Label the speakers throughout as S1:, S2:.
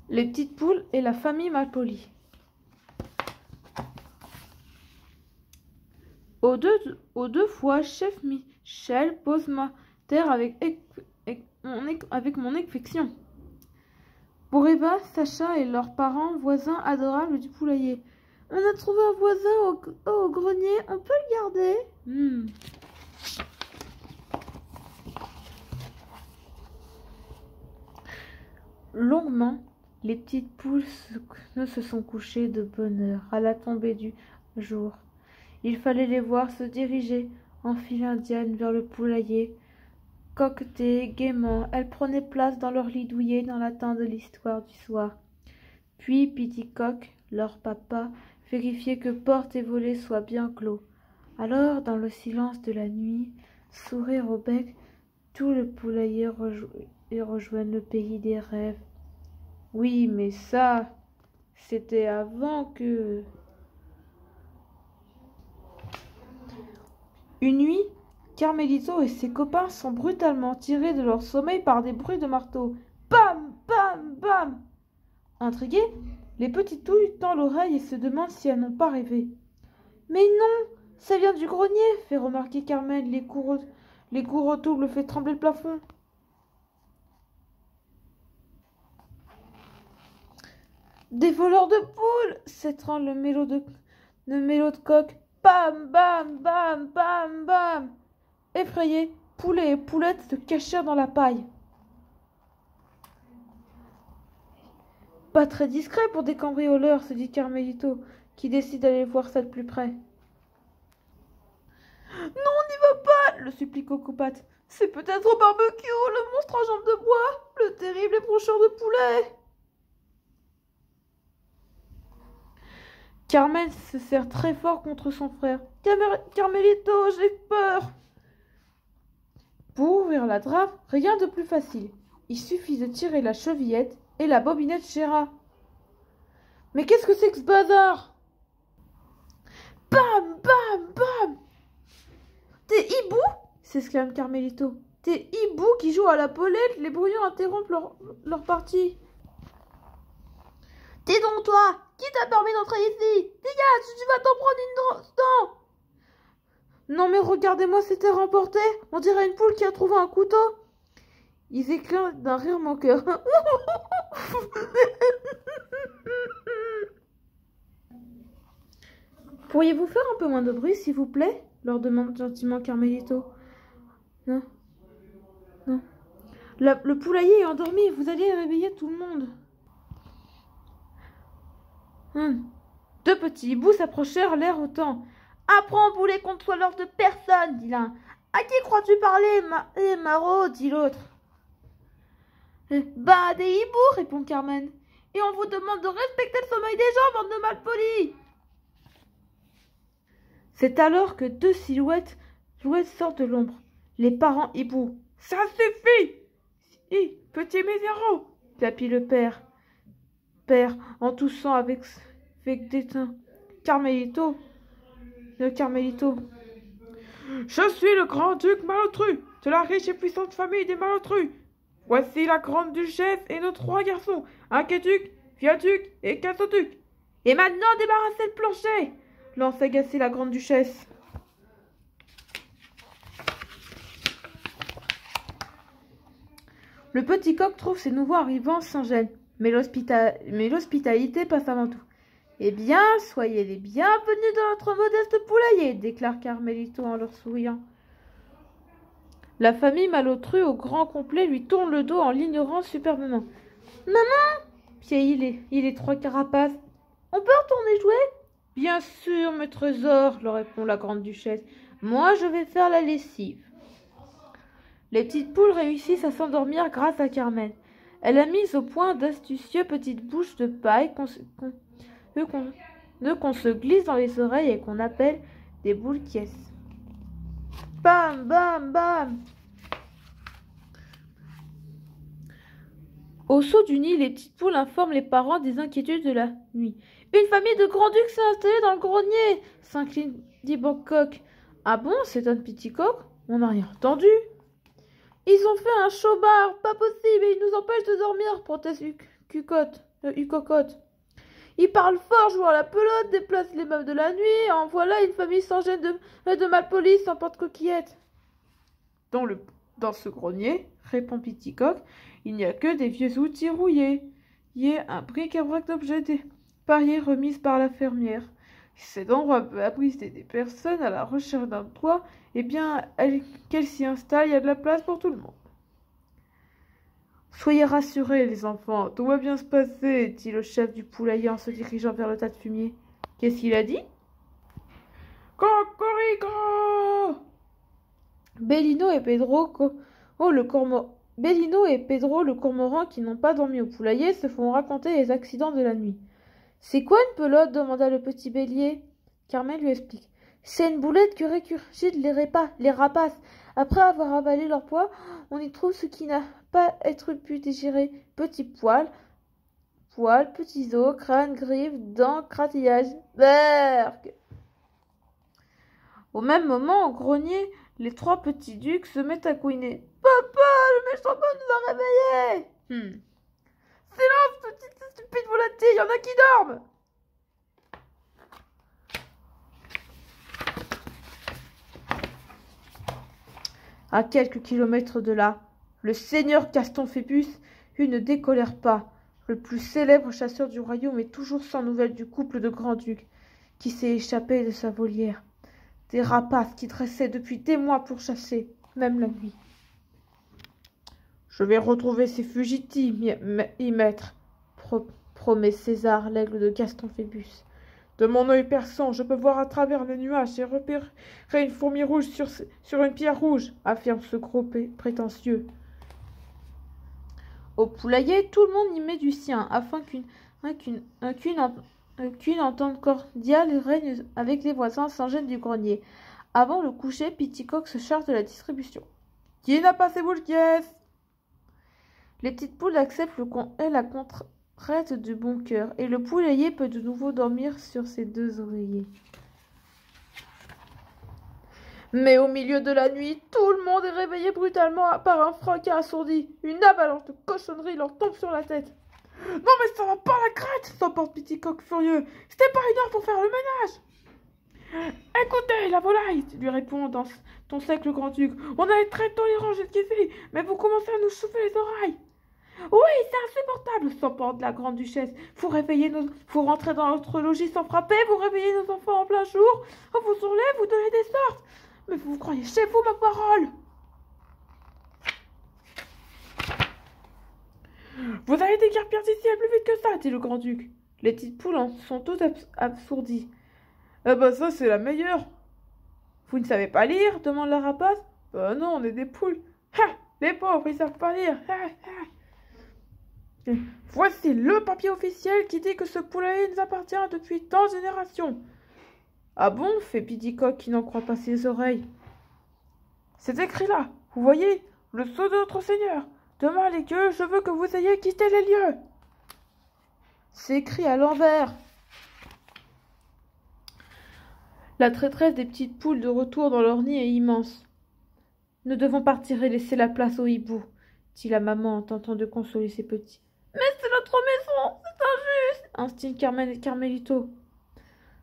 S1: Les petites poules et la famille malpolie. Aux deux fois, chef Michel pose ma terre avec mon affection. Pour Eva, Sacha et leurs parents, voisins adorables du poulailler. On a trouvé un voisin au grenier, on peut le garder. Longuement, les petites poules se sont couchées de bonne heure à la tombée du jour. Il fallait les voir se diriger en file indienne vers le poulailler. Coquetées gaiement, elles prenaient place dans leur lit douillet dans l'attente de l'histoire du soir. Puis Piticoque, leur papa, vérifiait que porte et volets soient bien clos. Alors, dans le silence de la nuit, sourire au bec, tout le poulailler rejoignent le pays des rêves. Oui, mais ça, c'était avant que... Une nuit, Carmelito et ses copains sont brutalement tirés de leur sommeil par des bruits de marteau. Bam, bam, bam. Intrigués, les petites touilles tendent l'oreille et se demandent si elles n'ont pas rêvé. Mais non, ça vient du grenier, fait remarquer Carmen. Les coups doubles fait trembler le plafond. Des voleurs de poules, s'étrangle le mélo de coq. Bam, bam, bam, bam, bam. Effrayés, poulets et poulettes se cachèrent dans la paille. Pas très discret pour des cambrioleurs, se dit Carmelito, qui décide d'aller voir ça de plus près. Non, on n'y va pas, le supplie Cocopatte. C'est peut-être au barbecue, le monstre à jambes de bois, le terrible ébrancheur de poulet. Carmen se serre très fort contre son frère. Carmelito, j'ai peur. Pour ouvrir la trappe, rien de plus facile. Il suffit de tirer la chevillette et la bobinette chera. Mais qu'est-ce que c'est que ce bazar? Bam, bam, bam. Des hiboux? S'exclame Carmelito. Des hiboux qui jouent à la polette, les brouillons interrompent leur partie. Dis donc toi, qui t'a permis d'entrer ici? Dégage, tu vas t'en prendre une dent. Non mais regardez-moi, c'était remporté. On dirait une poule qui a trouvé un couteau. Ils éclatent d'un rire moqueur. Pourriez-vous faire un peu moins de bruit, s'il vous plaît? Leur demande gentiment Carmelito. Non. Non. Le poulailler est endormi, vous allez réveiller tout le monde. Deux petits hiboux s'approchèrent, l'air autant. Apprends, boulet, qu'on ne soit l'ordre de personne, dit l'un. À qui crois-tu parler, Maro, dit l'autre. Bah, des hiboux, répond Carmen. Et on vous demande de respecter le sommeil des gens, bande de malpolis. C'est alors que deux silhouettes sortent de l'ombre. Les parents hiboux. Ça suffit! Petit misérable, clapit le père. Père, en toussant avec dédain. Carmelito. Je suis le grand-duc Malotru, de la riche et puissante famille des Malotru. Voici la grande-duchesse et nos trois garçons, Aqueduc, Viaduc et Casoduc. Et maintenant débarrassez le plancher, lance agacée la grande-duchesse. Le petit coq trouve ses nouveaux arrivants sans gêne, mais l'hospitalité passe avant tout. Eh bien, soyez les bienvenus dans notre modeste poulailler, déclare Carmelito en leur souriant. La famille Malotru, au grand complet, lui tourne le dos en l'ignorant superbement. Maman, piaillit les trois carapaces. On peut retourner jouer? Bien sûr, mes trésors, leur répond la grande-duchesse. Moi, je vais faire la lessive. Les petites poules réussissent à s'endormir grâce à Carmen. Elle a mis au point d'astucieux petites bouches de paille qu'on se glisse dans les oreilles et qu'on appelle des boules quies. Bam, bam, bam. Au saut du nid, les petites poules informent les parents des inquiétudes de la nuit. Une famille de grands-ducs s'est installée dans le grenier, s'incline dit Bangkok. Ah bon, s'étonne Piticoque, on n'a rien entendu. Ils ont fait un chaubard, pas possible, et ils nous empêchent de dormir, proteste Ucocotte. Il parle fort, joue à la pelote, déplace les meubles de la nuit. En voilà une famille sans gêne de malpolis, sans porte-coquillette.
S2: Dans ce grenier, répond Piticoque, il n'y a que des vieux outils rouillés. Y a un bric-à-brac d'objets pariés remises par la fermière. Si cet endroit peut abriter des personnes à la recherche d'un toit, eh bien, qu'elles s'y installent, il y a de la place pour tout le monde.
S1: Soyez rassurés, les enfants, tout va bien se passer, dit le chef du poulailler en se dirigeant vers le tas de fumier. Qu'est-ce qu'il a dit?
S2: Cocorico!
S1: Bellino et Pedro, le cormoran qui n'ont pas dormi au poulailler, se font raconter les accidents de la nuit. C'est quoi une pelote? Demanda le petit bélier. Carmen lui explique. C'est une boulette que régurgitent les rapaces. Après avoir avalé leur poids, on y trouve ce qui n'a pas être pu digérer. Petits poils, petits os, crâne, griffes, dents, cratillages. Berk. Au même moment, au grenier, les trois petits ducs se mettent à couiner. Papa, le méchant homme nous a réveillés.
S2: Silence, petite stupide volatile, il y en a qui dorment.
S1: À quelques kilomètres de là, le seigneur Gaston Phébus ne décolère pas. Le plus célèbre chasseur du royaume est toujours sans nouvelles du couple de grands-ducs qui s'est échappé de sa volière. Des rapaces qui dressaient depuis des mois pour chasser, même la nuit.
S2: Je vais retrouver ces fugitifs, maître,
S1: promet César, l'aigle de Gaston Phébus.
S2: De mon œil perçant, je peux voir à travers les nuages et repérer une fourmi rouge sur une pierre rouge, affirme ce gros prétentieux.
S1: Au poulailler, tout le monde y met du sien, afin qu'une entente cordiale règne avec les voisins sans gêne du grenier. Avant le coucher, Piticoque se charge de la distribution.
S2: Qui n'a pas ses boules qui est-ce?
S1: Les petites poules acceptent la contrainte de bon cœur, et le poulailler peut de nouveau dormir sur ses deux oreillers. Mais au milieu de la nuit, tout le monde est réveillé brutalement par un fracas assourdi. Une avalanche de cochonneries leur tombe sur la tête.
S2: Non mais ça va pas la crête, s'emporte Piticoque furieux. C'était pas une heure pour faire le ménage. Écoutez, la volaille, lui répond dans ton sec le grand-duc. On a été très tolérants jusqu'ici, mais vous commencez à nous chauffer les oreilles. Oui, c'est insupportable, s'emporte la grande-duchesse. Vous rentrez dans notre logis sans frapper, vous réveillez nos enfants en plein jour, on vous enlève, vous donnez des sortes. Mais vous croyez chez vous ma parole? Vous avez des guerres d'ici plus vite que ça, dit le grand-duc.
S1: Les petites poules en sont toutes absourdies.
S2: Eh ben ça, c'est la meilleure.
S1: Vous ne savez pas lire? Demande la rapace.
S2: Ben non, on est des poules. Ha! Les pauvres, ils savent pas lire. Ha, ha. Voici le papier officiel qui dit que ce poulailler nous appartient depuis tant de générations.
S1: Ah bon? Fait Piticoque qui n'en croit pas ses oreilles.
S2: C'est écrit là, vous voyez, le sceau de notre Seigneur. Demain les gueux, je veux que vous ayez quitté les lieux.
S1: C'est écrit à l'envers. La traîtresse des petites poules de retour dans leur nid est immense. Nous devons partir et laisser la place au hibou, dit la maman en tentant de consoler ses petits. Mais c'est notre maison, c'est injuste, instille Carmen et Carmelito.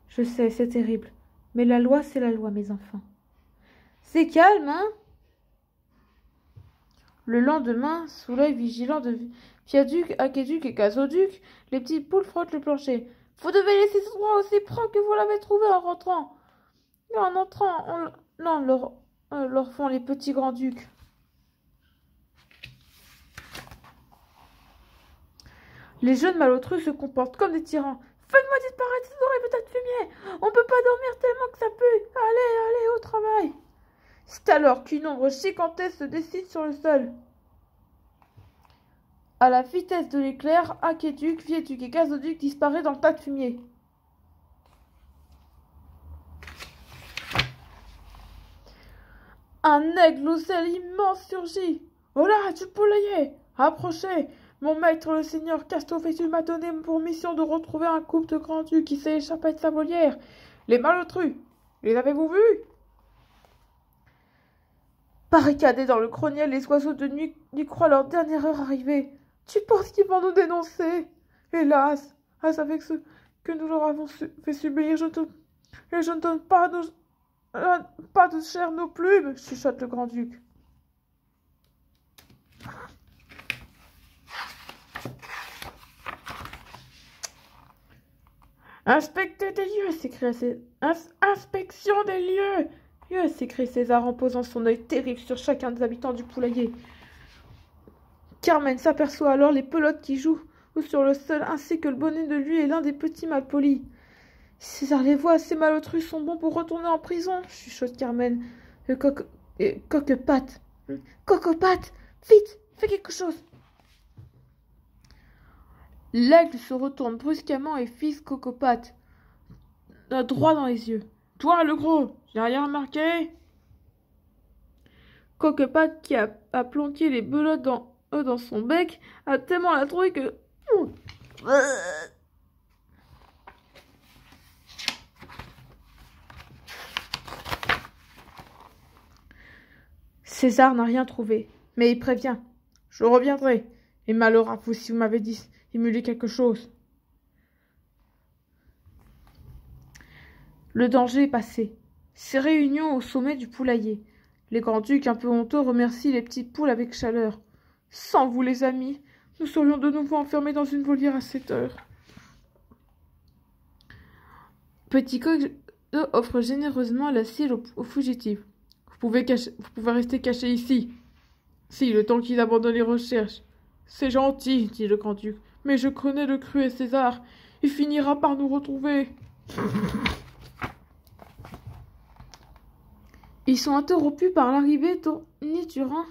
S1: Je sais, c'est terrible, mais la loi, c'est la loi, mes enfants. C'est calme, hein? Le lendemain, sous l'œil vigilant de Viaduc, Aqueduc et Gazoduc, les petites poules frottent le plancher. Vous devez laisser ce endroit aussi propre que vous l'avez trouvé en rentrant. Et en entrant, leur font les petits grands-ducs. Les jeunes malotrus se comportent comme des tyrans. Faites-moi disparaître ces oreilles, peut-être fumier. On peut pas dormir tellement que ça pue. Allez, au travail. C'est alors qu'une ombre gigantesque se dessine sur le sol. À la vitesse de l'éclair, Aqueduc, Viaduc et Gazoduc disparaissent dans le tas de fumier. Un aigle aux ailes immenses surgit. Oh là, du poulailler! Approchez! Mon maître, le seigneur Castophéstus, m'a donné pour mission de retrouver un couple de grands-ducs qui s'est échappé de sa volière. Les malotrus, les avez-vous vus? Barricadés dans le grenier, les oiseaux de nuit y croient leur dernière heure arrivée.
S2: Tu penses qu'ils vont nous dénoncer? Hélas, avec ce que nous leur avons fait subir, et je ne donne pas, pas de chair nos plumes, chuchote le grand-duc. Inspecter des lieux, inspection des lieux, s'écrie César en posant son œil terrible sur chacun des habitants du poulailler. Carmen s'aperçoit alors les pelotes qui jouent sur le sol, ainsi que le bonnet de lui et l'un des petits malpolis. César les voit, ces malotrus sont bons pour retourner en prison, chuchote Carmen. Coque-patte, vite, fais quelque chose. L'aigle se retourne brusquement et fixe Cocopatte droit dans les yeux. Toi, le gros, j'ai rien remarqué? Cocopatte, qui a planqué les belotes dans son bec, a tellement la trouille que... César n'a rien trouvé, mais il prévient. Je reviendrai. Et malheur à vous si vous m'avez dit émuler quelque chose. Le danger est passé. C'est réunion au sommet du poulailler. Les grands-ducs, un peu honteux, remercient les petites poules avec chaleur. Sans vous, les amis, nous serions de nouveau enfermés dans une volière à 7 heures. Petit Coq offre généreusement l'asile aux fugitifs. Vous pouvez rester caché ici. Si, le temps qu'il abandonne les recherches. C'est gentil, dit le grand-duc, mais je connais le cruel César. Il finira par nous retrouver. Ils sont interrompus par l'arrivée tonitruante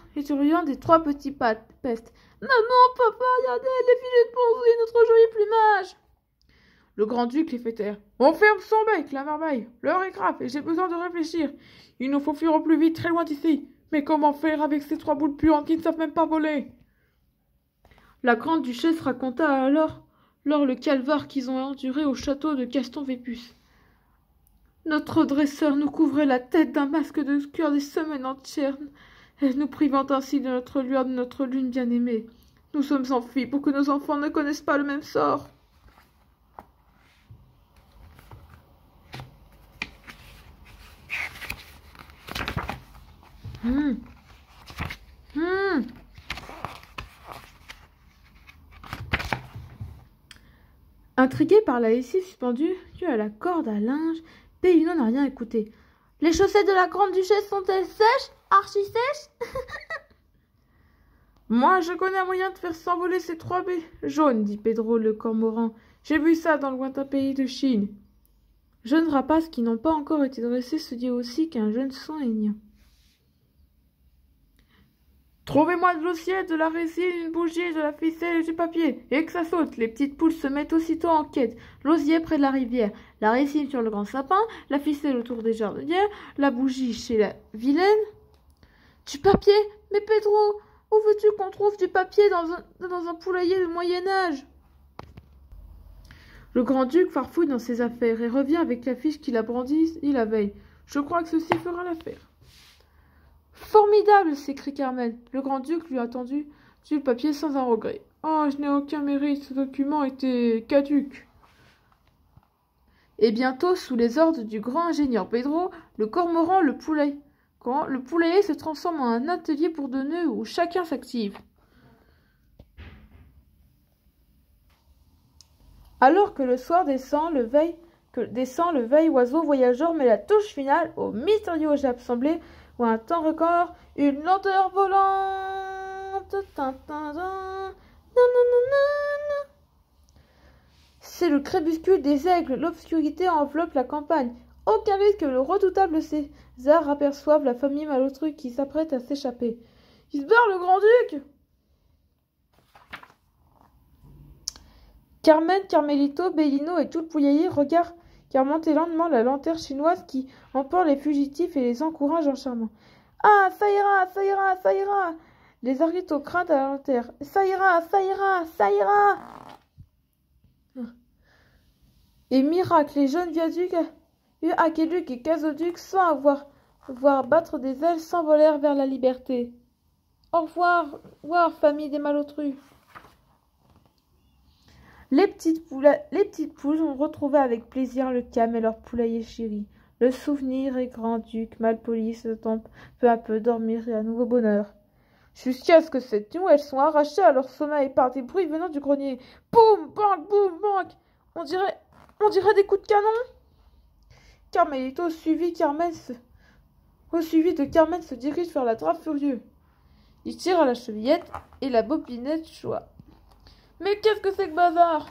S2: des 3 petits pestes. Maman, papa, regardez, les filets de bronze et notre joli plumage. Le grand-duc les fait taire. On ferme son bec, la marmaille. L'heure est grave et j'ai besoin de réfléchir. Il nous faut fuir au plus vite, très loin d'ici. Mais comment faire avec ces 3 boules puantes qui ne savent même pas voler? La grande-duchesse raconta alors le calvaire qu'ils ont enduré au château de Caston-Vépus. Notre dresseur nous couvrait la tête d'un masque de cuir des semaines entières, nous privant ainsi de notre lueur, de notre lune bien-aimée. Nous sommes enfuis pour que nos enfants ne connaissent pas le même sort. Intrigué par la lessive suspendue à la corde à linge, Pélino n'a rien écouté. Les chaussettes de la grande-duchesse sont-elles sèches? Archi sèches? Moi, je connais un moyen de faire s'envoler ces 3 baies jaunes, dit Pedro le cormoran. J'ai vu ça dans le lointain pays de Chine. Jeunes rapaces qui n'ont pas encore été dressés se dit aussi qu'un jeune sang aignant. Trouvez-moi de l'ossiette, de la résine, une bougie, de la ficelle et du papier, et que ça saute. Les petites poules se mettent aussitôt en quête. L'osier près de la rivière, la résine sur le grand sapin, la ficelle autour des jardinières, la bougie chez la vilaine. Du papier? Mais Pedro, où veux-tu qu'on trouve du papier dans un poulailler du Moyen-Âge? Le grand-duc farfouille dans ses affaires et revient avec l'affiche qu'il a brandie la veille. Je crois que ceci fera l'affaire. Formidable, s'écrie Carmen. Le grand-duc lui a tendu le papier sans un regret. Oh, je n'ai aucun mérite, ce document était caduc. Et bientôt, sous les ordres du grand ingénieur Pedro, le cormoran, le poulailler se transforme en un atelier pour 2 nœuds où chacun s'active. Alors que le soir descend, le veille oiseau voyageur met la touche finale au mystérieux objet assemblé ou un temps record, une lenteur volante. C'est le crépuscule des aigles, l'obscurité enveloppe la campagne. Aucun risque que le redoutable César aperçoive la famille malotru qui s'apprête à s'échapper. Il se barre, le grand-duc! Carmen, Carmelito, Bellino et tout le poulailler regardent monter lentement la lanterne chinoise qui emporte les fugitifs et les encourage en charmant. Ah, ça ira, ça ira, ça ira! Les aristocrates à la lanterne. Ça ira, ça ira, ça ira! Et miracle, les jeunes viaducs, aqueducs et gazoducs, sans voir battre des ailes, s'envolèrent vers la liberté. Au revoir, famille des malotrus.
S1: Les petites poules ont retrouvé avec plaisir le calme et leur poulailler chéri. Le souvenir et grand-duc malpoli se tend peu à peu dormir et à nouveau bonheur. Jusqu'à ce que cette nuit, elles sont arrachées à leur sommeil par des bruits venant du grenier. Boum, boum, bang. On dirait des coups de canon. Carmelito, suivi de Carmen, se dirige vers la trappe furieux. Il tire à la chevillette et la bobinette choix. Mais qu'est-ce que c'est que bazar?